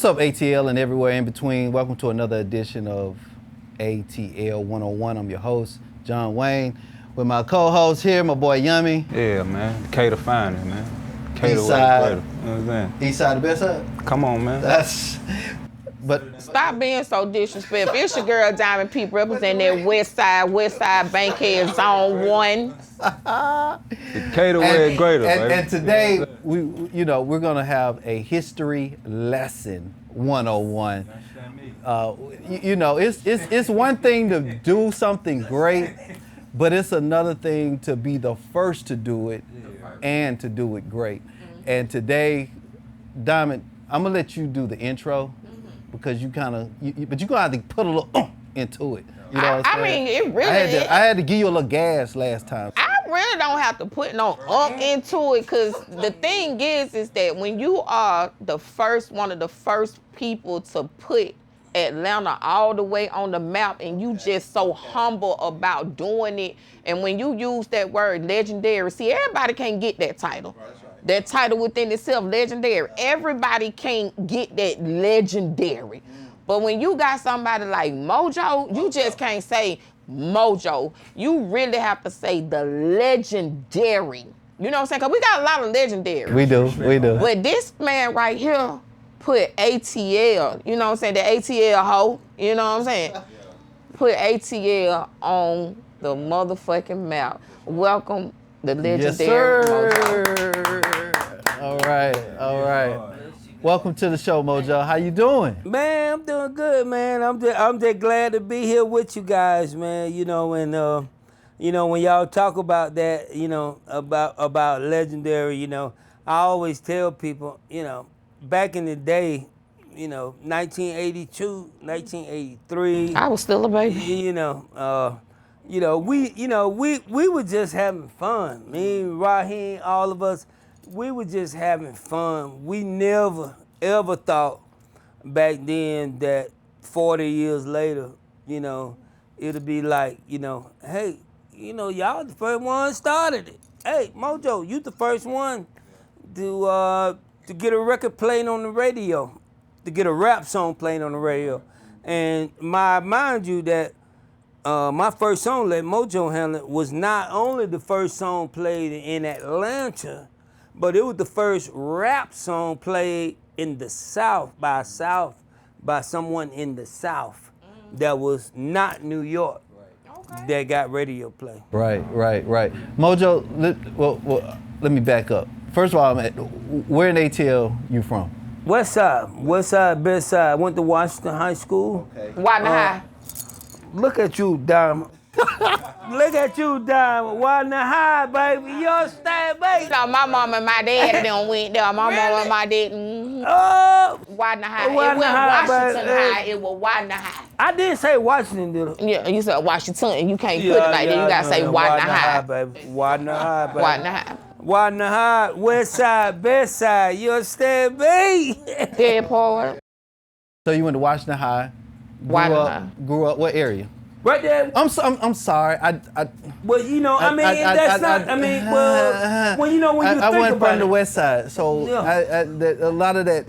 What's up, ATL and everywhere in between? Welcome to another edition of ATL 101. I'm your host, John Wayne, with my co-host here, my boy Yummy. Yeah, man. K the finest, man. K the East side. You know what I'm saying? East side, the best side? Come on, man. But stop being so disrespectful. It's your girl Diamond Peep representing that West Side Bankhead Zone 1. K the way greater, baby. And today, we're gonna have a history lesson 101. It's one thing to do something great, but it's another thing to be the first to do it and to do it great. And today, Diamond, I'm gonna let you do the intro because but you're gonna have to put a little into it. You know what I'm saying? I mean, it really I had to give you a little gas last time. I really don't have to put no into it, because the thing is that when you are one of the first people to put Atlanta all the way on the map, and you just so humble about doing it, and when you use that word legendary, see, everybody can't get that title. That title within itself, legendary. Everybody can't get that legendary. But when you got somebody like MOJO, you just can't say MOJO. You really have to say the legendary. You know what I'm saying? Because we got a lot of legendary. We do. But this man right here put ATL, you know what I'm saying? The ATL hoe, you know what I'm saying? Put ATL on the motherfucking map. Welcome, the legendary MOJO. All right. Welcome to the show, MOJO. How you doing? Man, I'm doing good, man. I'm just glad to be here with you guys, man. You know, and when y'all talk about that, you know, about legendary, you know, I always tell people, you know, back in the day, you know, 1982, 1983. I was still a baby. We were just having fun. Me, Raheem, all of us. We were just having fun. We never, ever thought back then that 40 years later, you know, it'll be like, you know, hey, you know, y'all the first one started it. Hey, MOJO, you the first one to get a record playing on the radio, to get a rap song playing on the radio. And mind you that my first song, Let MOJO Handle It, was not only the first song played in Atlanta, but it was the first rap song played in the South by someone in the South that was not New York that got radio play. Right. MOJO, let me back up. First of all, where in ATL you from? West side, best side. Went to Washington High School. Okay. Why not? Look at you, Diamond. Look at you, Diamond. Washington High, baby. You understand, baby? So my mom and my dad done went there. My mom and my dad. Oh, Washington High. It Washington wasn't High, Washington baby. High. It was Washington High. I didn't say Washington, did I? Yeah, you said Washington, and you can't put it like that. You gotta say Washington High. baby. Washington High, baby. Washington High. Washington High, West Side, Best Side. You understand, baby? Dead part. So you went to Washington High. Grew up what area? Right there. I'm sorry. Well, you know, when you think I went about from the it. West Side, so Yeah. a lot of that,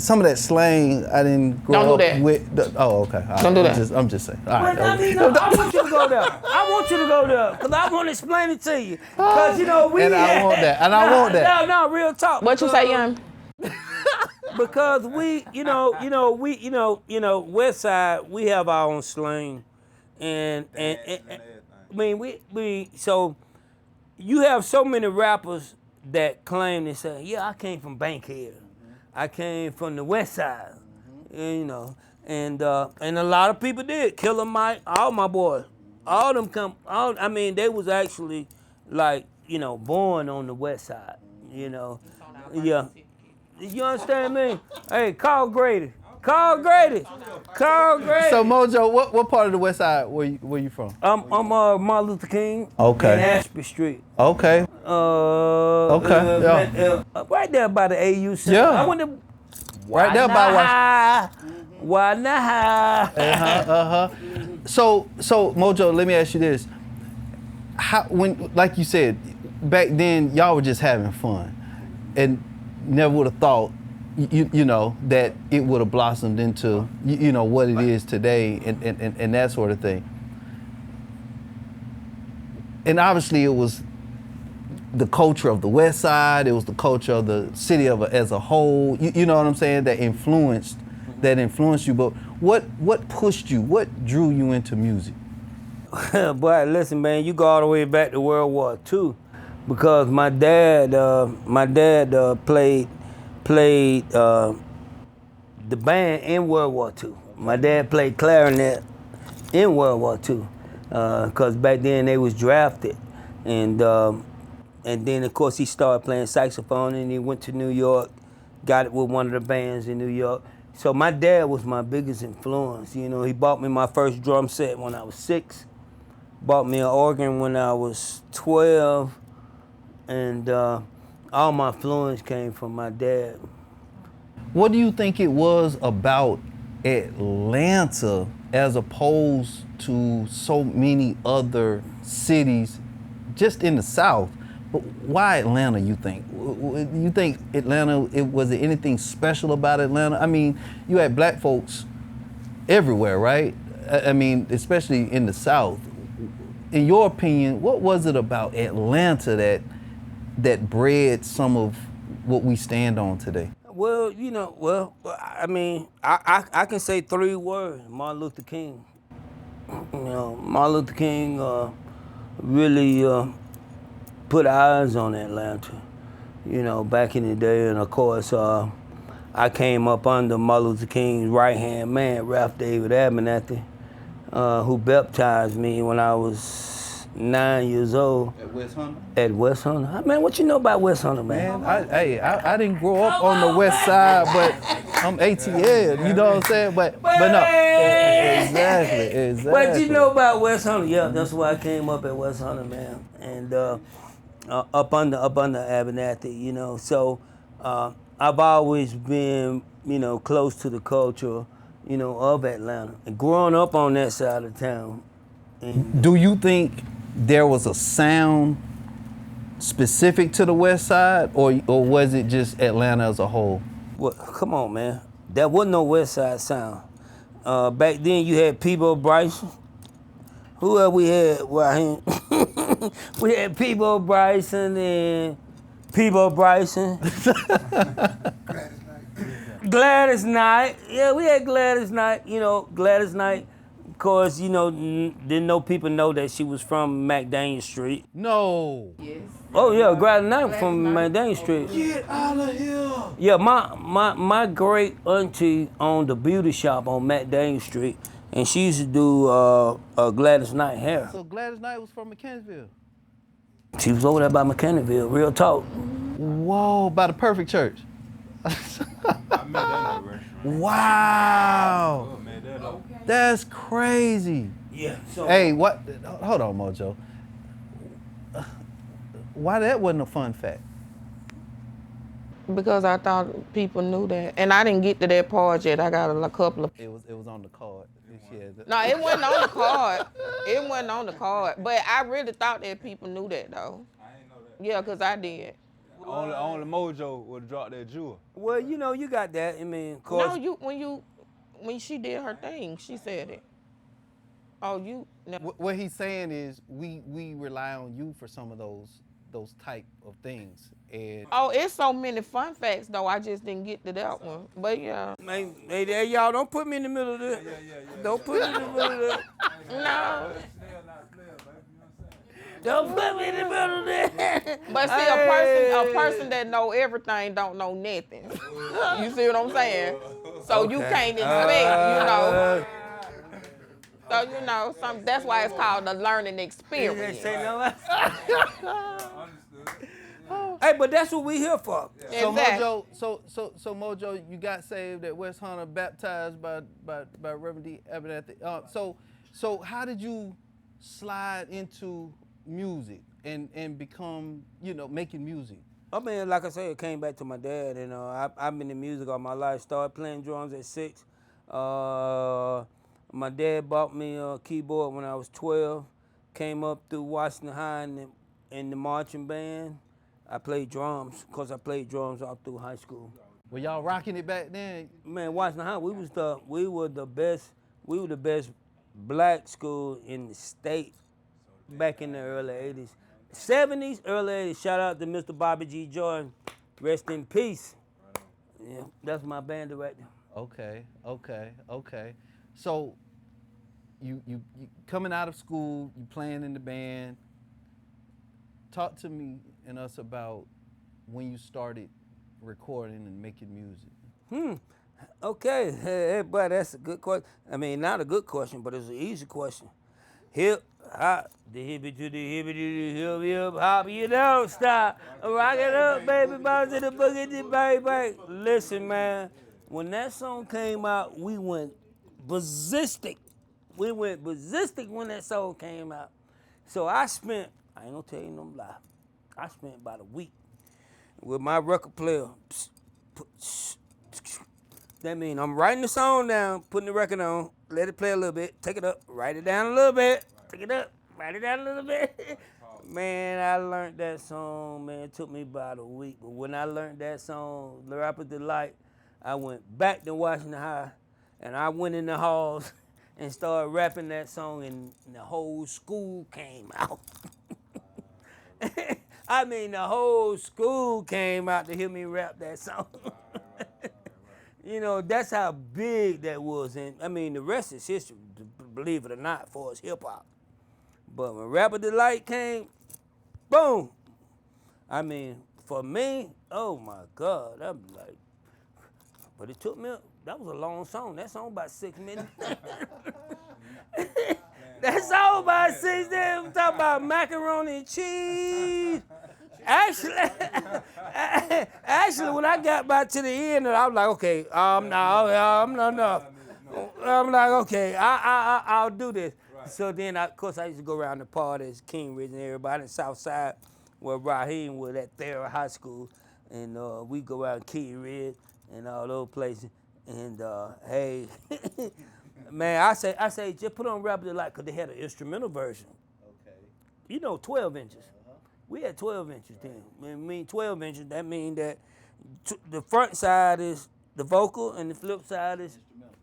some of that slang, I didn't grow Don't do up that. with. Oh, okay. All right. Don't do that. I'm just saying. All right. But I mean, I want you to go there. I want you to go there, because I want to explain it to you. Because, you know, I want that. No, real talk. What you say, Young? Because West Side, we have our own slang. And I mean, so you have so many rappers that claim and say, yeah, I came from Bankhead. I came from the West Side, you know, and a lot of people did. Killer Mike, all my boys, all them they was actually like, you know, born on the West Side, you know, yeah. You understand me? Hey, Carl Grady. So MOJO, what part of the West Side were you from? I'm Martin Luther King. Okay. And Ashby Street. Okay. Right there by the AU Center. Yeah. I went to Right there by Washington. So MOJO, let me ask you this: like you said, back then y'all were just having fun, and never would have thought you know, that it would have blossomed into, you know, what it is today and that sort of thing. And obviously it was the culture of the West Side, it was the culture of the city as a whole, you know what I'm saying, that influenced you. But what pushed you, what drew you into music? Boy, listen, man, you go all the way back to World War II, because my dad played the band in World War II. My dad played clarinet in World War II, because back then they was drafted, and then of course he started playing saxophone, and he went to New York, got it with one of the bands in New York. So my dad was my biggest influence. You know, he bought me my first drum set when I was 6. Bought me an organ when I was 12, and all my influence came from my dad. What do you think it was about Atlanta as opposed to so many other cities just in the South? But why Atlanta, you think? You think Atlanta, was it anything special about Atlanta? I mean, you had black folks everywhere, right? I mean, especially in the South. In your opinion, what was it about Atlanta that bred some of what we stand on today? Well, you know, I mean, I can say 3 words: Martin Luther King. You know, Martin Luther King really put eyes on Atlanta, you know, back in the day. And of course, I came up under Martin Luther King's right-hand man, Ralph David Abernathy, who baptized me when I was 9 years old. At West Hunter? At West Hunter. Man, what you know about West Hunter, man? I didn't grow up on the West Side, but I'm ATL, you know what I'm saying? But no, exactly. But you know about West Hunter, yeah, that's why I came up at West Hunter, man. And up under Abernathy, you know. So I've always been, you know, close to the culture, you know, of Atlanta. And growing up on that side of town. Do you think there was a sound specific to the West Side, or was it just Atlanta as a whole? Well, come on, man. There wasn't no West Side sound. Back then you had Peabo Bryson. Who else we had? Raheem? We had Peabo Bryson and Peabo Bryson. Gladys Knight. Yeah, we had Gladys Knight. You know, Gladys Knight. Of course, you know, didn't know people know that she was from McDaniel Street. No. Yes. Oh yeah, Gladys Knight from McDaniel Street. Get out of here. Yeah, my great auntie owned a beauty shop on McDaniel Street, and she used to do Gladys Knight hair. So Gladys Knight was from Mechanicsville? She was over there by Mechanicsville, real talk. Whoa, by the Perfect Church. I met that in the restaurant. Wow. Oh, man, that up. That's crazy. Yeah. So, Hey, what? Hold on, Mojo. Why that wasn't a fun fact? Because I thought people knew that. And I didn't get to that part yet. I got a couple of... It was on the card. No, it wasn't on the card. It wasn't on the card. But I really thought that people knew that, though. I ain't know that. Yeah, because I did. Only MOJO would have dropped that jewel. well, you know, you got that. I mean, of course. No, when she did her thing, she said it. Oh, you... No. What he's saying is we rely on you for some of those type of things. And Oh, it's so many fun facts, though. I just didn't get to that one. But, yeah. Hey, y'all, don't put me in the middle of this. Don't put me in the middle of this. No. Don't put me in the middle of this. But see, a person that know everything don't know nothing. You see what I'm saying? So you can't expect, you know. So you know, that's why it's called a learning experience. Hey, but that's what we here for. so Exactly. Mojo, so Mojo, you got saved at West Hunter, baptized by Reverend D. Abernathy. So how did you slide into music and become, you know, making music? I mean, like I said, it came back to my dad, and I've been in music all my life. Started playing drums at 6. My dad bought me a keyboard when I was 12. Came up through Washington High in the marching band. I played drums, because I played drums all through high school. Were y'all rocking it back then? Man, Washington High, we were the best black school in the state back in the early 80s. 70s, early 80s. Shout out to Mr. Bobby G. Jordan. Rest in peace. Yeah, that's my band director. Okay. So you coming out of school, you playing in the band. Talk to me and us about when you started recording and making music. Okay, hey, but that's a good question. I mean, not a good question, but it's an easy question. Hip hop, the hippie to the hippie to the hip hop, you don't stop. Rock it up, baby, bounce to the boogie, the baby. Listen, man, when that song came out, we went ballistic. We went ballistic when that song came out. So I ain't gonna tell you no lie, I spent about a week with my record player. That means I'm writing the song down, putting the record on, let it play a little bit, take it up, write it down a little bit, take it up, write it down a little bit. Man, I learned that song, man. It took me about a week. But when I learned that song, The Rapper Delight, I went back to Washington High, and I went in the halls and started rapping that song, and the whole school came out. I mean, the whole school came out to hear me rap that song. You know, that's how big that was. And I mean, the rest is history, believe it or not, for us hip hop. But when Rapper Delight came, boom. I mean, for me, oh my God, I'm like, but it took me, that was a long song. That song about 6 minutes. That song about 6 minutes. I'm talking about macaroni and cheese. Actually, when I got back to the end, I was like, okay, I'm like, okay, I'll do this. Right. So then, of course, I used to go around the parties, King Ridge and everybody in South Side, where Raheem was at Thayer High School, and we go around King Ridge and all those places. And hey, man, I say, just put on Rapper Delight because they had an instrumental version. Okay. You know, 12 inches. We had 12 inches then. I mean, 12 inches, that means that the front side is the vocal and the flip side is instrumental.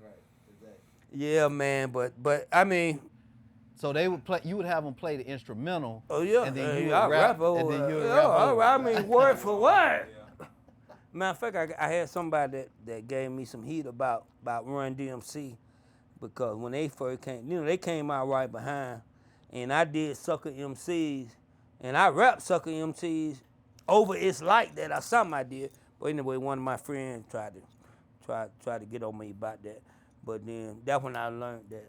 Right, exactly. Yeah, man, but I mean. So they would play. You would have them play the instrumental. Oh yeah, and then you would rap over. And then you would rap over. I mean, word for word. Matter of fact, I had somebody that gave me some heat about Run DMC, because when they first came, they came out right behind, and I did Sucker MCs. And I rap Sucker MCs over It's Like That or something I did. But anyway, one of my friends tried to get on me about that. But then that's when I learned that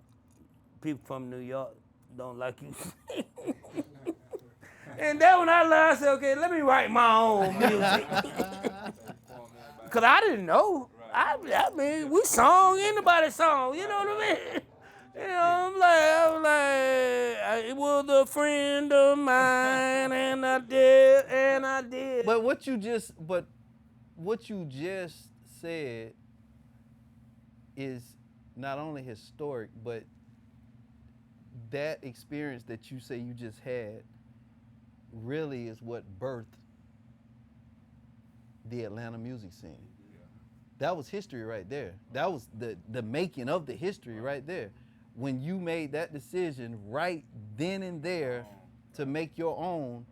people from New York don't like you. And then when I learned, I said, okay, let me write my own music. Because I didn't know. I mean, we song, anybody's song, you know what I mean? You know, I'm like, it was a friend of mine, and I did. But what you just said is not only historic, but that experience that you say you just had really is what birthed the Atlanta music scene. Yeah. That was history right there. That was the making of the history right there. When you made that decision right then and there to make your own,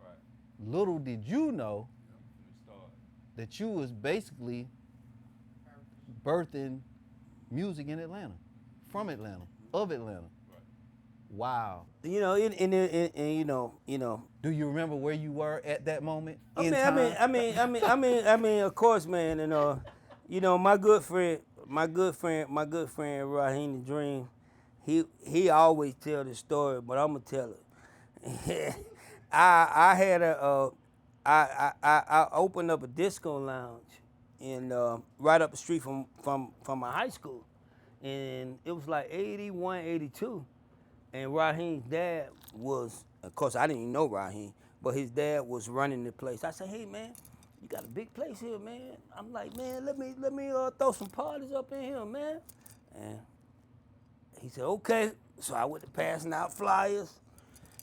little did you know that you was basically birthing music in Atlanta, from Atlanta, of Atlanta. Wow. You know, and you know. Do you remember where you were at that moment? I mean, of course, man. And you know, my good friend, Raheem the Dream. He always tell the story, but I'm gonna tell it. I opened up a disco lounge in right up the street from my high school, and it was like 81, 82, and Raheem's dad was, of course I didn't even know Raheem, but his dad was running the place. I said, hey man, you got a big place here, man. I'm like, man, let me throw some parties up in here, man. And he said, okay. So I went to passing out flyers,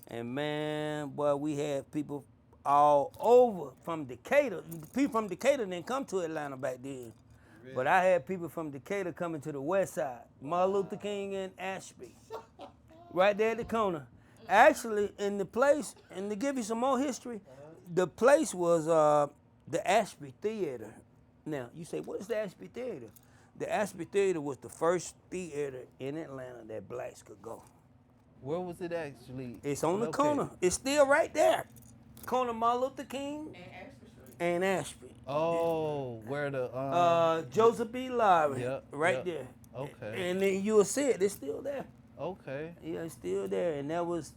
and man, boy, we had people all over from Decatur. People from Decatur didn't come to Atlanta back then. But I had people from Decatur coming to the west side, Martin Luther King and Ashby, right there at the corner. Actually, in the place, and to give you some more history, the place was the Ashby Theater. Now, you say, what is the Ashby Theater? The Ashby Theater was the first theater in Atlanta that blacks could go. Where was it actually? It's on the located? corner. It's still right there. Corner Martin Luther King and Ashby. Oh, where the Joseph B. Lowry, Yep, right yep. there. Okay. And then you'll see it. It's still there. Okay. Yeah, it's still there. And that was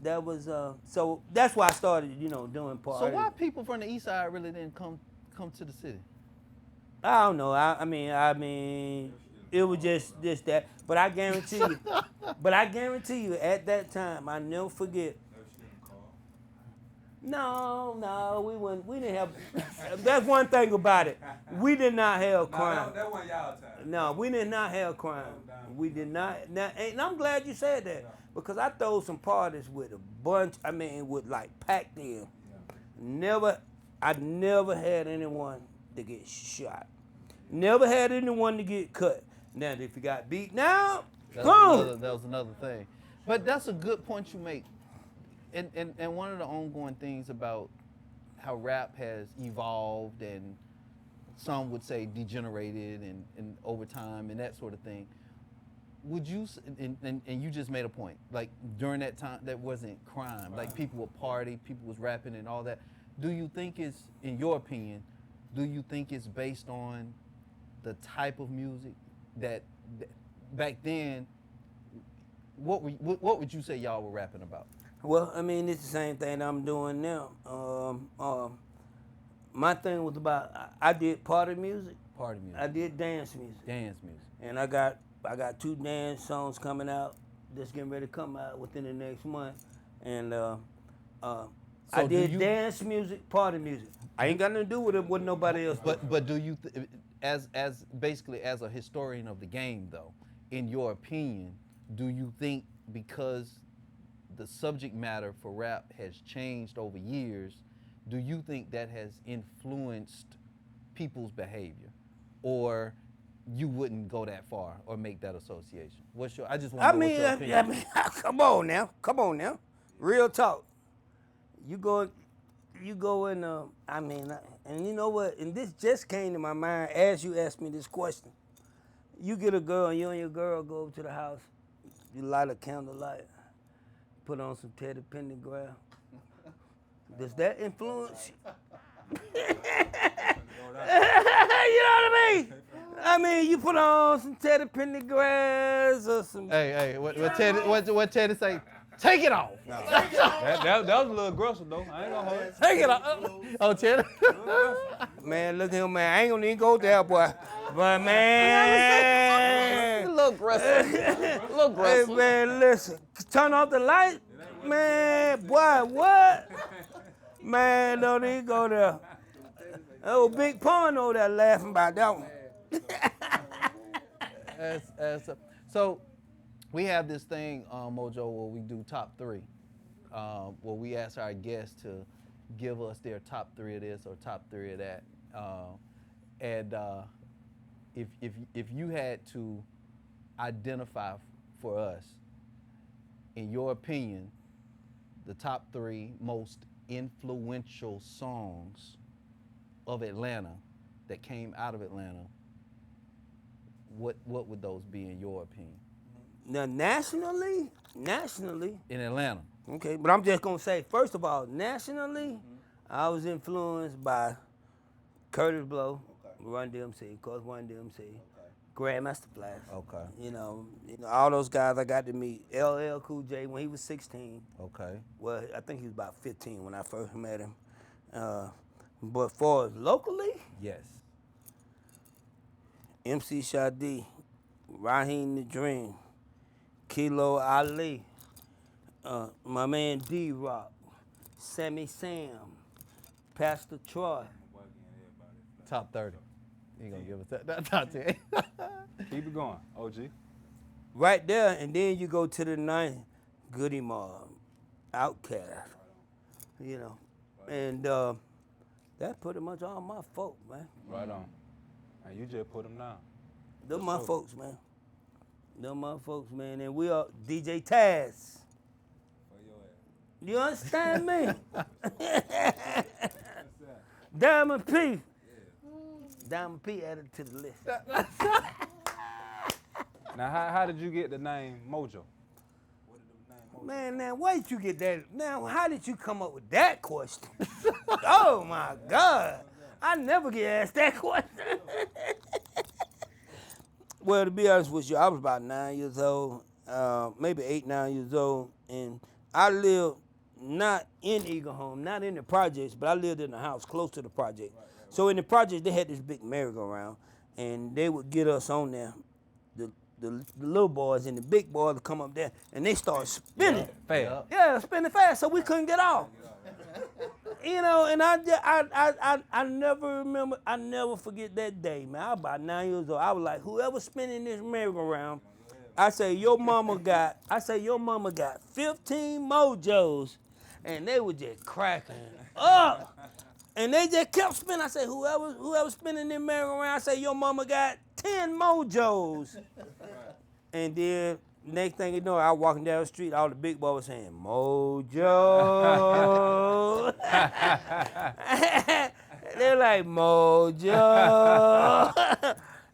so that's why I started, doing parties. So why people from the east side really didn't come to the city? I don't know. I mean, it was just that. But I guarantee you, at that time, I never forget. No, we wouldn't. We didn't have. That's one thing about it. We did not have crime. That wasn't y'all time. No, we did not have crime. We did not. And I'm glad you said that because I throw some parties with a bunch. I mean, with like packed in. I never had anyone to get shot. Never had anyone to get cut. Now, if you got beat now, That boom. was another thing. But that's a good point you make. And one of the ongoing things about how rap has evolved and some would say degenerated and over time and that sort of thing. Would you, and you just made a point, like during that time, that wasn't crime. Like people would party, people was rapping and all that. Do you think it's, in your opinion, do you think it's based on the type of music that back then, what would you say y'all were rapping about? Well, I mean, it's the same thing I'm doing now. My thing was about I did party music. Party music. I did dance music. Dance music. And I got 2 dance songs coming out that's getting ready to come out within the next month. And I did dance music, party music. I ain't got nothing to do with it with nobody else. But do you, as basically as a historian of the game though, in your opinion, do you think because the subject matter for rap has changed over years, do you think that has influenced people's behavior, or you wouldn't go that far or make that association? I just want to know what's your opinion. I mean, come on now, real talk. You go and and you know what? And this just came to my mind as you asked me this question. You get a girl, you and your girl go over to the house, you light a candlelight, put on some Teddy Pendergrass. Does that influence? You know what I mean? I mean, you put on some Teddy Pendergrass or some. Hey, what Teddy say? Take it off. That was a little aggressive though. I ain't gonna hold it. Take it off. Oh, Teddy. Man, look at him, man. I ain't gonna even go there, boy. But man, A little aggressive. A little hey, aggressive. man, listen. Turn off the light, man. Boy, what? Man, don't even go there. Oh, Big Pun over there laughing about that one. So we have this thing, Mojo, where we do top 3, where we ask our guests to give us their top 3 of this or top 3 of that. And if you had to identify for us, in your opinion, the top 3 most influential songs of Atlanta that came out of Atlanta, what would those be in your opinion? Now, nationally, In Atlanta. okay, but I'm just gonna say, first of all, nationally, I was influenced by Curtis Blow, Run DMC, of course, Run DMC, Grandmaster Flash. Okay. You know, all those guys I got to meet. LL Cool J when he was 16. Okay. Well, I think he was about 15 when I first met him. But for locally, Yes. MC Shadi, Raheem the Dream, Kilo Ali, my man D-Rock, Sammy Sam, Pastor Troy. Top 30. You gonna give us that top 10? Keep it going, OG. Right there, and then you go to the 9th, Goody Mob, Outkast, you know. And that's pretty much all my folks, man. Right on. And you just put them down. Them my folks, man. Them my folks, man. And we are DJ Taz. You understand me? Diamond P. Diamond P added to the list. Now, how did you get the name MOJO? Man, now where did you get that? Now, how did you come up with that question? Oh my God. I never get asked that question. Well, to be honest with you, I was about 9 years old, maybe 8, 9 years old, and I lived not in Eagle Home, not in the projects, but I lived in a house close to the project. So in the projects, they had this big merry-go-round, and they would get us on there, the little boys and the big boys would come up there, and they start spinning. Fast. Yeah, spinning fast, so we couldn't get off. You know, and I never forget that day, man. I was about 9 years old. I was like, whoever spinning this merry-go-round, I say your mama got 15 mojos, and they were just cracking up. And they just kept spinning. I say, whoever spinning this merry-go-round, I say your mama got 10 mojos. And then next thing you know, I was walking down the street, all the big boys were saying, Mojo. They're like, Mojo.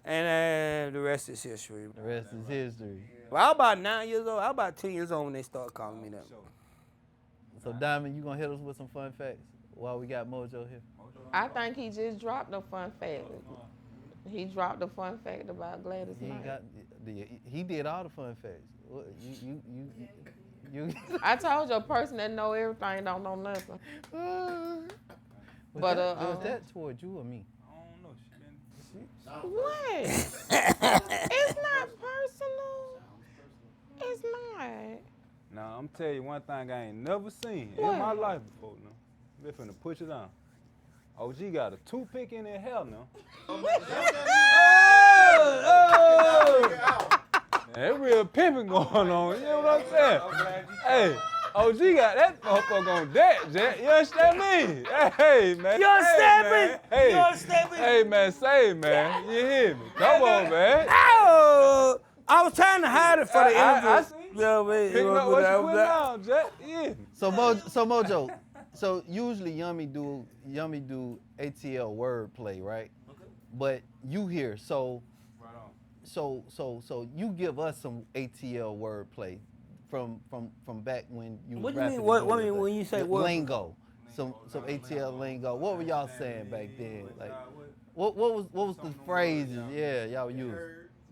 And the rest is history. The rest is history. Well, I was about 9 years old. I was about 10 years old when they started calling me that. So Diamond, you gonna hit us with some fun facts while we got Mojo here? I think he just dropped a fun fact. He dropped a fun fact about Gladys He Knight. he did all the fun facts. What, you I told you a person that know everything don't know nothing. was that toward you or me? I don't know. What? It's not personal. It's not. Now, I'm telling you one thing I ain't never seen What? in my life before now. They finna push it on. OG got a toothpick in their hair now. That real pimping going on, you know what I'm saying? Hey, OG got that motherfucker on deck, Jack. You understand me? Hey, man. You understand me? Hey, You understand me? Hey, man, say, man. You hear me? Come on, man. Oh, I was trying to hide it for the I interview. see. Yeah, man. Picking up what you putting down, Jack. Yeah. So Mojo, so usually Yummy do ATL wordplay, right? Okay. But you here, so you give us some ATL wordplay from back when you. What do you rapping mean? What and do you doing mean when you say the word? lingo? Some ATL lingo. What were y'all saying back then? Like, what was the phrases? Yeah, y'all used.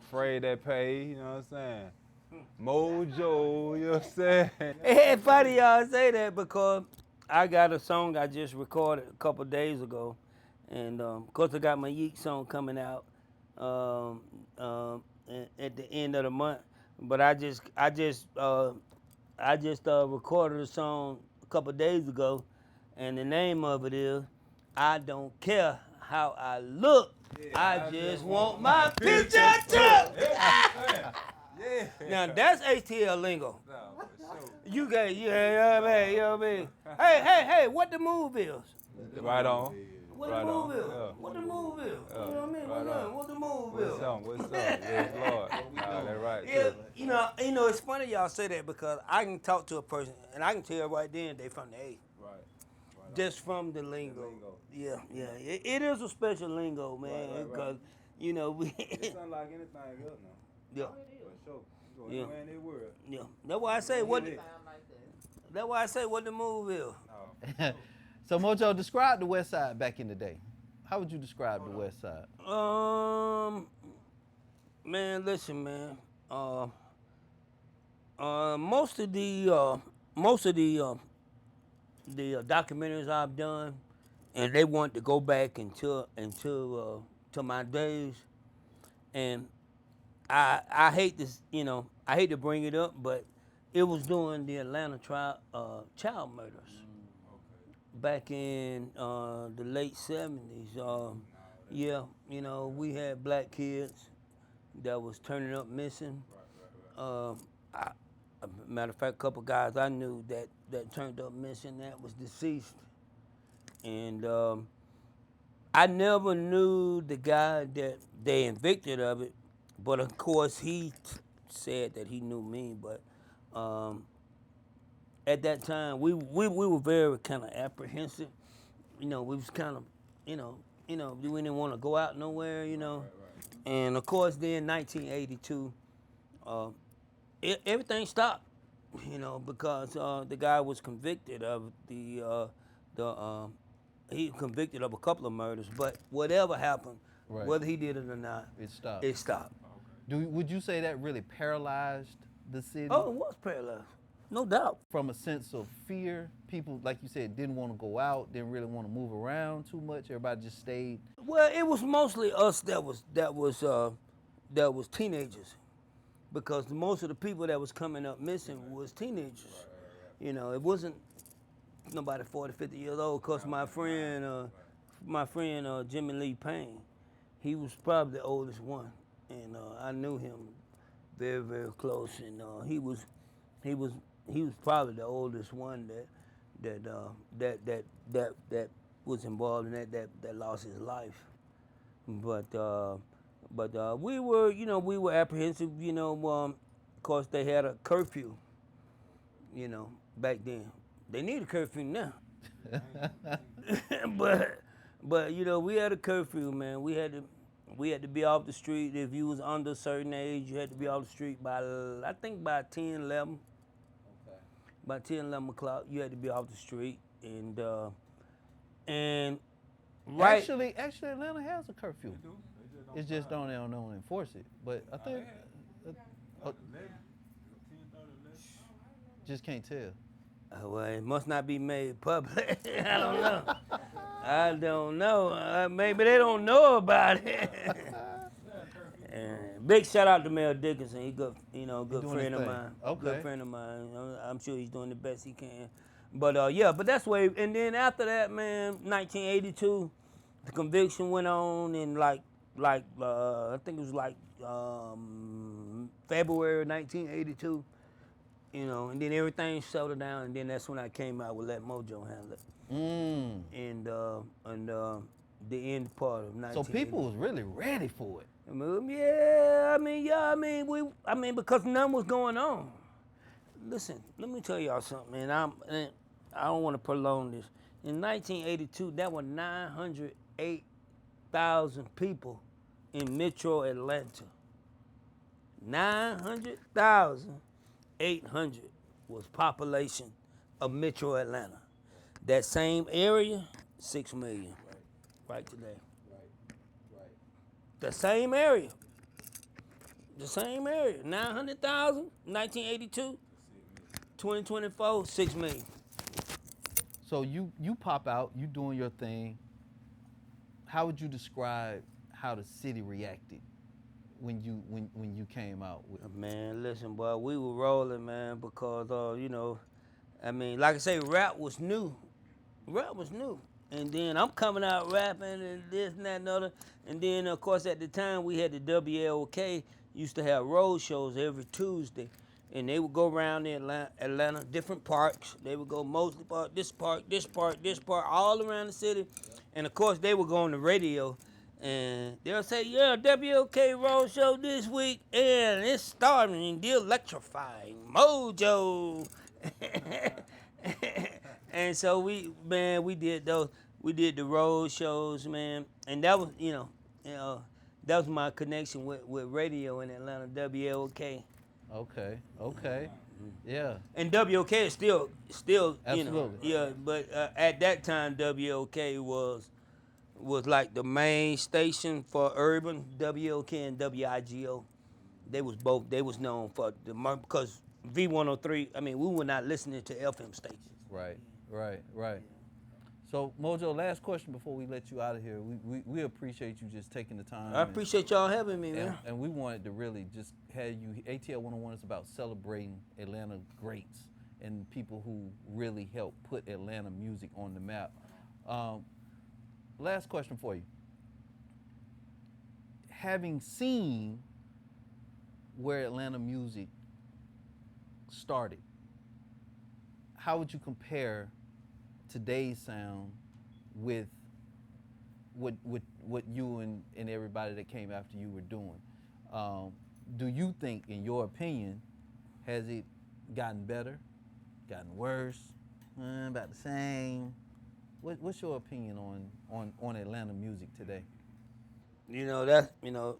Afraid that pay, you know what I'm saying? Mojo, you know what I'm saying? It's funny y'all say that because I got a song I just recorded a couple days ago, and of course I got my Yeek song coming out at the end of the month. But I just recorded a song a couple days ago, and the name of it is "I Don't Care How I Look, I Just Want My Picture Took." Now that's ATL lingo. You got yeah, man. Hey, what the move is? Right on. What Right the move on. is? Yeah. What the move is? You know what I mean? Right on. What the move What's is? up? What's up? Yes, Lord. Nah, that's right. Yeah, too. you know, it's funny y'all say that because I can talk to a person and I can tell right then they from the A. Right. Just from the lingo. Yeah. It is a special lingo, man, because you know we. It's unlike anything else now. Yeah. For sure. Go Yeah. anywhere in the world. Yeah. That's why I say what. That's why I say what the move is. So Mojo, describe the West Side back in the day. How would you describe the West Side? Man, listen, man. Most of the documentaries I've done, and they want to go back into to my days, and I hate this, I hate to bring it up, but it was during the Atlanta child murders back in the late 70s. Yeah, we had black kids that was turning up missing. Matter of fact, a couple guys I knew that turned up missing that was deceased. And I never knew the guy that they evicted of it, but of course he said that he knew me. But at that time, we were very kind of apprehensive. You know, we was kind of, we didn't want to go out nowhere. And of course, then 1982, everything stopped. Because the guy was convicted of he convicted of a couple of murders, but whatever happened, Right. whether he did it or not, It stopped. it stopped. Would you say that really paralyzed the city? Oh, it was paralyzed, no doubt. From a sense of fear, people, like you said, didn't want to go out, didn't really want to move around too much. Everybody just stayed. Well, it was mostly us that was teenagers, because most of the people that was coming up missing was teenagers. It wasn't nobody 40, 50 years old. Cause my friend Jimmy Lee Payne, he was probably the oldest one, and I knew him very, very close, and he was probably the oldest one that was involved in that lost his life. But we were apprehensive. Of course they had a curfew. Back then. They need a curfew now. but we had a curfew, man. We had to be off the street. If you was under a certain age, you had to be off the street by 10, 11. Okay. By 10, 11 o'clock, you had to be off the street. And right. Actually, Atlanta has a curfew. It's just they don't enforce it. But I think just can't tell. Well, it must not be made public. I don't know. Maybe they don't know about it. And big shout out to Mel Dickinson. He good friend of mine. Okay. Good friend of mine. I'm sure he's doing the best he can. But but that's where. And then after that, man, 1982, the conviction went on, and I think it was February 1982. And then everything settled down, and then that's when I came out with Let MOJO Handle It. And the end part of 1980. So people was really ready for it. Because none was going on. Listen, let me tell y'all something, man. I don't want to prolong this. In 1982, there were 908,000 people in Metro Atlanta. 900,800 was population of Metro Atlanta. That same area, 6 million, right today. Right. The same area. 900,000, 1982, 2024, 6 million. So you pop out, you doing your thing. How would you describe how the city reacted when you came out with? Man, listen, boy, we were rolling, man, because like I say, rap was new. And then I'm coming out rapping and this and that and other. And then of course at the time we had the WLK used to have road shows every Tuesday. And they would go around in Atlanta, different parks. They would go Mosley Park, this park, all around the city. And of course they would go on the radio. And they'll say, yeah, WLK Road Show this week, and it's starting the electrifying MOJO. And so we did those. We did the road shows, man. And that was, that was my connection with radio in Atlanta, WLK. Okay. Yeah. And WLK is still, Absolutely. yeah. But at that time, WLK was like the main station for urban. WLK and WIGO, they was known for because V103. We were not listening to FM stations. Right. So MOJO, last question before we let you out of here. We appreciate you just taking the time. I appreciate y'all having me, man. And we wanted to really just have you. ATL 101 is about celebrating Atlanta greats and people who really helped put Atlanta music on the map. Last question for you. Having seen where Atlanta music started, how would you compare today's sound with what you and everybody that came after you were doing. Do you think, in your opinion, has it gotten better, gotten worse, about the same? What's your opinion on Atlanta music today? You know that to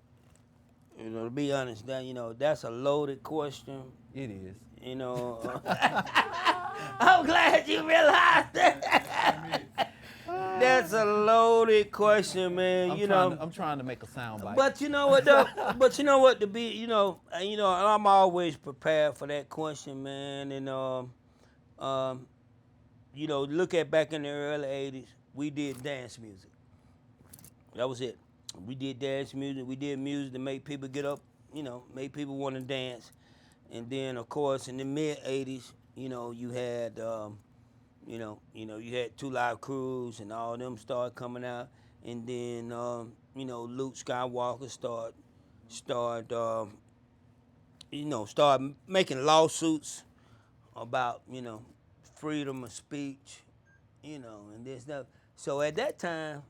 be honest, that's a loaded question. It is. I'm glad you realized that. That's a loaded question, man. I'm trying to make a sound bite. But you know what though? But you know what to be, I'm always prepared for that question, man. And look at back in the early '80s, we did dance music. That was it. We did dance music. We did music to make people get up, make people want to dance. And then of course in the mid '80s, you had you had Two Live Crews and all them started coming out, and then Luke Skywalker started making lawsuits about freedom of speech, and this stuff. So at that time,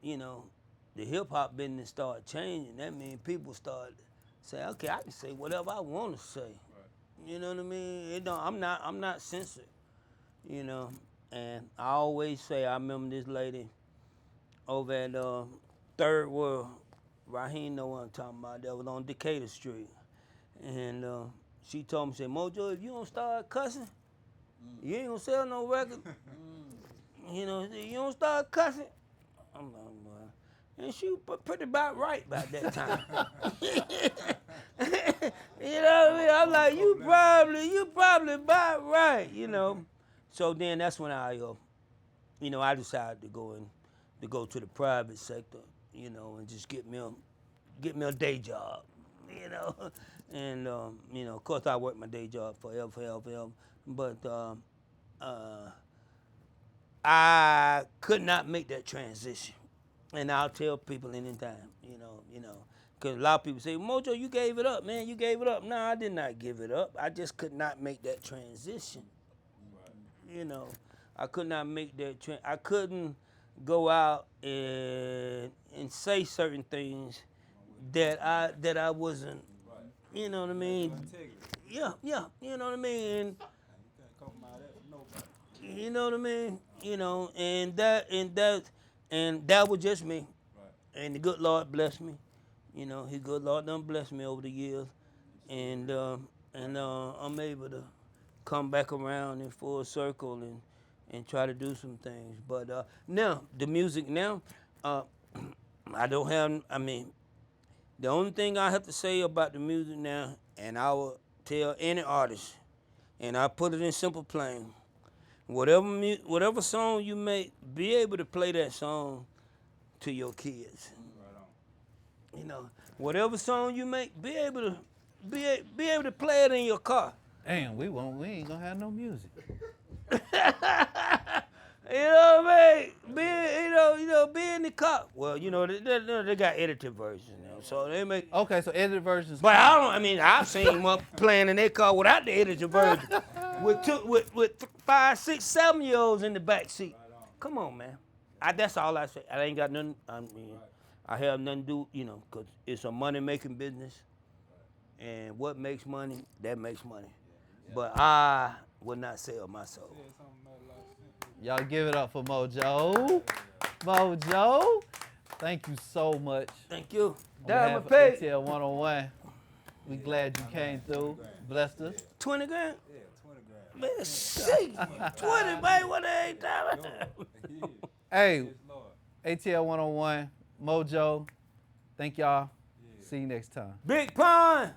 the hip hop business started changing. That means people started saying, okay, I can say whatever I want to say. Right. You know what I mean? I'm not censored. And I always say, I remember this lady over at Third World, Raheem know what I'm talking about, that was on Decatur Street. And she told me, said, Mojo, if you don't start cussing, you ain't gonna sell no record. You don't start cussing. I'm like, well, and she was pretty about right about that time. You know what I mean? I'm like, you probably about right, So then that's when I decided to go to the private sector, and just get me a day job, And of course I worked my day job forever. But I could not make that transition. And I'll tell people anytime, because a lot of people say, Mojo, you gave it up, man. You gave it up. No, I did not give it up. I just could not make that transition. Right. I could not make that I couldn't go out and say certain things that I wasn't, you know what I mean? Yeah, you know what I mean? You know what I mean? And that was just me. Right. And the good Lord blessed me. His good Lord done blessed me over the years. And I'm able to come back around in full circle and try to do some things. But now, the music now, the only thing I have to say about the music now, and I will tell any artist, and I put it in simple plain, whatever song you make, be able to play that song to your kids. Right on. Whatever song you make, be able to play it in your car. Damn, we ain't gonna have no music. You know what I mean? Be in the car. Well, they got edited versions now, so they make. Okay, so edited versions. But I've seen them up playing in their car without the edited version, with 5, 6, 7-year-olds in the back seat. Come on, man. That's all I say. I ain't got nothing. I have nothing to do, because it's a money-making business, and what makes money, that makes money. But I would not sell my soul. Y'all give it up for MOJO. MOJO, thank you so much. Thank you. On behalf of ATL 101, we glad you came through, blessed us. 20 grand? Yeah, 20 grand. Man, shit. 20, man, what they ain't done? Hey, ATL 101, MOJO, thank y'all. See you next time. Big Pun.